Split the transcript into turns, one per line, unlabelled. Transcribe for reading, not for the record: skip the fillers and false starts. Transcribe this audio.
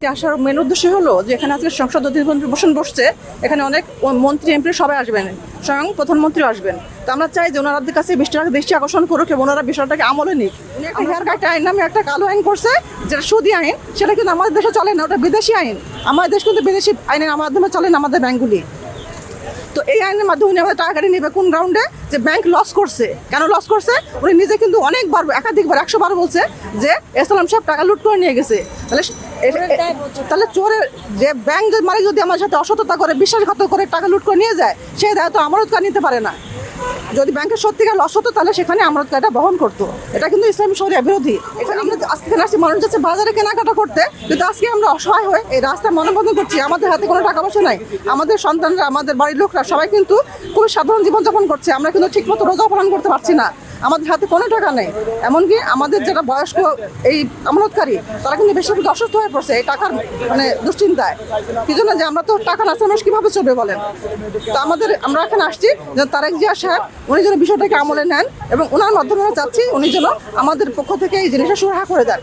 আসার মেন উদ্দেশ্য হলো যে এখানে আজকে সংসদ অধিবেশন বসছে। এখানে অনেক মন্ত্রী এমপি সবাই আসবেন, স্বয়ং প্রধানমন্ত্রী আসবেন। তো আমরা চাই যে ওনাদের কাছে বিষয়টাকে দৃষ্টি আকর্ষণ করুক এবং ওনারা বিষয়টাকে আমলে নিক। উনি একটা হেয়ার কাট আইন নামে একটা কালো আইন করছে, যেটা সুদি আইন, সেটা কিন্তু আমাদের দেশে চলে না, ওটা বিদেশি আইন। আমাদের দেশ কিন্তু বিদেশি আইনের মাধ্যমে চলে না আমাদের ব্যাংকগুলি। তো এই আইনের মাধ্যমে উনি আমাদের টাকা কাটিয়ে নেবে কোন গ্রাউন্ডে? যে ব্যাংক লস করছে। কেন লস করছে? উনি নিজে কিন্তু অনেকবার, একাধিকবার, 100 বার বলছে যে এসলাম সাহেব টাকা লুট করে নিয়ে গেছে। তাহলে চোরের যে ব্যাংক মানে যদি আমার সাথে অসততা করে, বিশ্বাসঘাতক করে টাকা লুট করে নিয়ে যায়, সেই দায় তো আমানতকার নিতে পারে না। যদি ব্যাংকের সত্যিকার লস হতো তাহলে সেখানে আমানতকারটা বহন করতো। এটা কিন্তু ইসলামী শরিয়া বিরোধী। এখানে আমরা আজকে আসছি, মানুষ যাচ্ছে বাজারে কেনাকাটা করতে, কিন্তু আজকে আমরা অসহায় হয়ে এই রাস্তায় মানববন্ধন করছি। আমাদের হাতে কোনো টাকা পয়সা নাই, আমাদের সন্তানরা, আমাদের বাড়ির লোকরা সবাই কিন্তু খুবই সাধারণ জীবনযাপন করছে। আমরা কিন্তু ঠিকমতো রোজা পালন করতে পারছি না, আমাদের হাতে কোনো টাকা নেই। এমনকি আমাদের যারা বয়স্ক এই আমানতকারী, তারা কিন্তু বেশিরভাগ অসুস্থ হয়ে পড়ছে এই টাকার মানে দুশ্চিন্তায়। কি জন্য? যে আমরা তো টাকা না মানুষ কীভাবে চলবে বলেন? তো আমরা এখানে আসছি যে তারেক জিয়া সাহেব উনি যেন বিষয়টাকে আমলে নেন এবং ওনার মাধ্যমে চাচ্ছি উনি যেন আমাদের পক্ষ থেকে এই জিনিসটা সুরাহা করে দেন।